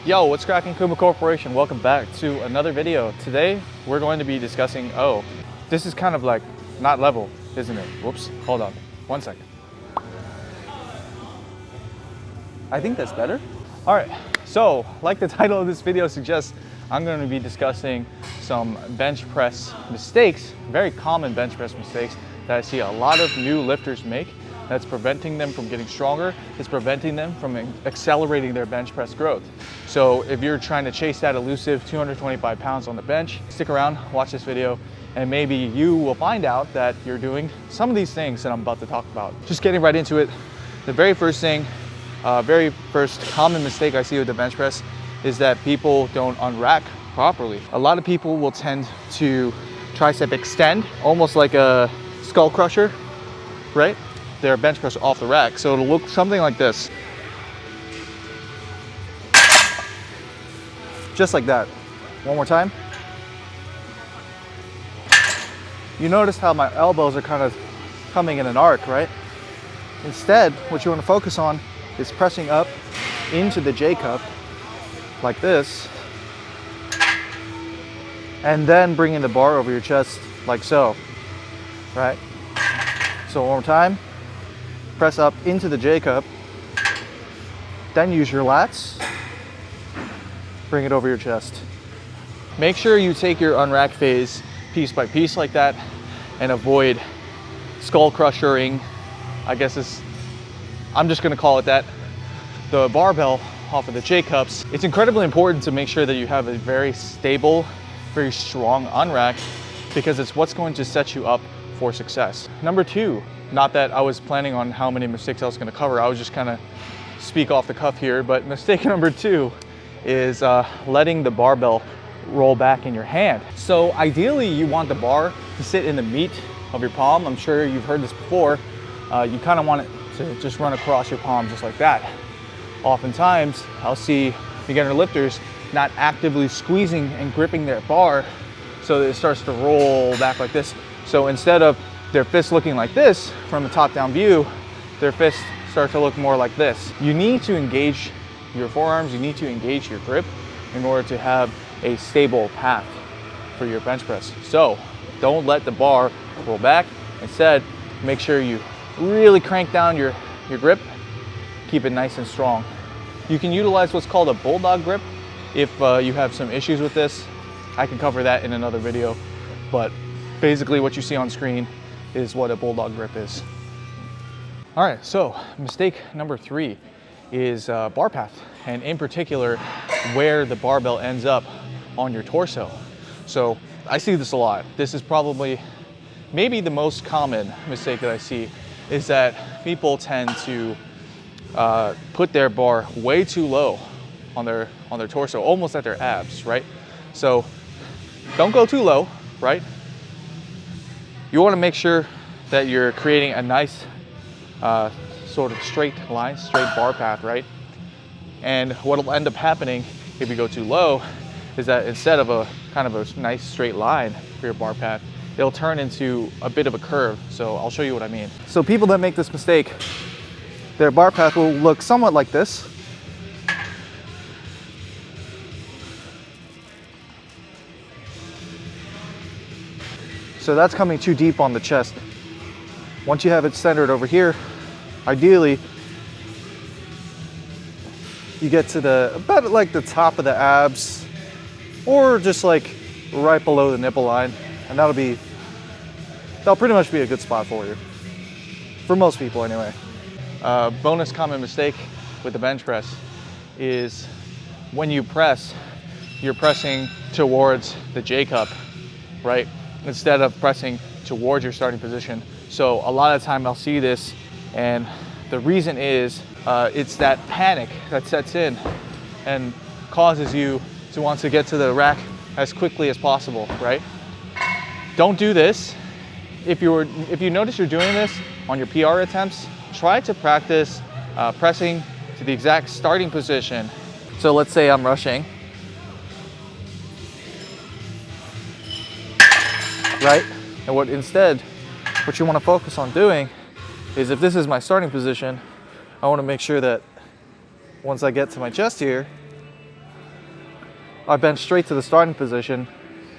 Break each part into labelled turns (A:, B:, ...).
A: Yo, what's cracking, Kuma Corporation? Welcome back to another video. Today, we're going to be discussing, this is kind of like not level, isn't it? Whoops, hold on, 1 second. I think that's better. All right, so like the title of this video suggests, I'm going to be discussing some bench press mistakes, very common bench press mistakes that I see a lot of new lifters make. That's preventing them from getting stronger. It's preventing them from accelerating their bench press growth. So if you're trying to chase that elusive 225 pounds on the bench, stick around, watch this video, and maybe you will find out that you're doing some of these things that I'm about to talk about. Just getting right into it, the very first thing, very first common mistake I see with the bench press is that people don't unrack properly. A lot of people will tend to tricep extend, almost like a skull crusher, right? Their bench press off the rack. So it'll look something like this. Just like that. One more time. You notice how my elbows are kind of coming in an arc, right? Instead, what you want to focus on is pressing up into the J cup like this, and then bringing the bar over your chest like so, right? So one more time. Press up into the J cup, then use your lats, bring it over your chest. Make sure you take your unrack phase piece by piece like that and avoid skull crushering. I guess I'm just gonna call it that. The barbell off of the J cups. It's incredibly important to make sure that you have a very stable, very strong unrack, because it's what's going to set you up for success. Number two, not that I was planning on how many mistakes I was going to cover, I was just kind of speak off the cuff here, but mistake number two is letting the barbell roll back in your hand. So ideally you want the bar to sit in the meat of your palm. I'm sure you've heard this before. You kind of want it to just run across your palm just like that. Oftentimes I'll see beginner lifters not actively squeezing and gripping their bar so that it starts to roll back like this. So instead of their fists looking like this from the top-down view, their fists start to look more like this. You need to engage your forearms, you need to engage your grip in order to have a stable path for your bench press. So don't let the bar roll back. Instead, make sure you really crank down your grip, keep it nice and strong. You can utilize what's called a bulldog grip if you have some issues with this. I can cover that in another video, but basically what you see on screen is what a bulldog grip is. All right, so mistake number three is bar path, and in particular, where the barbell ends up on your torso. So I see this a lot. This is probably maybe the most common mistake that I see, is that people tend to put their bar way too low on their torso, almost at their abs, right? So don't go too low, right? You want to make sure that you're creating a nice sort of straight line, straight bar path, right? And what will end up happening if you go too low is that instead of a kind of a nice straight line for your bar path, it'll turn into a bit of a curve. So I'll show you what I mean. So people that make this mistake, their bar path will look somewhat like this. So that's coming too deep on the chest. Once you have it centered over here, ideally, you get to about like the top of the abs, or just like right below the nipple line, and that'll pretty much be a good spot for you. For most people anyway. Bonus common mistake with the bench press is when you press, you're pressing towards the J cup, right? Instead of pressing towards your starting position. So a lot of time I'll see this, and the reason is it's that panic that sets in and causes you to want to get to the rack as quickly as possible, right? Don't do this. If you notice you're doing this on your PR attempts, try to practice pressing to the exact starting position. So let's say I'm rushing, right? And what you want to focus on doing is, if this is my starting position, I want to make sure that once I get to my chest here, I bent straight to the starting position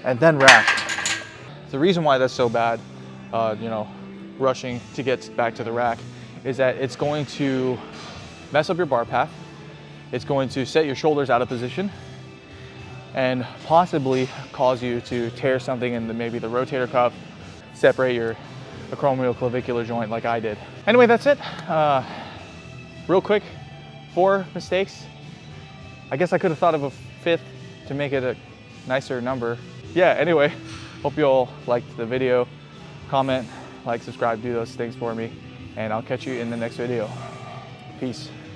A: and then rack. The reason why that's so bad, you know, rushing to get back to the rack, is that it's going to mess up your bar path. It's going to set your shoulders out of position and possibly cause you to tear something in maybe the rotator cuff, separate your acromioclavicular joint like I did. Anyway, that's it. Real quick, 4 mistakes. I guess I could have thought of a 5th to make it a nicer number. Yeah, anyway, hope you all liked the video. Comment, like, subscribe, do those things for me, and I'll catch you in the next video. Peace.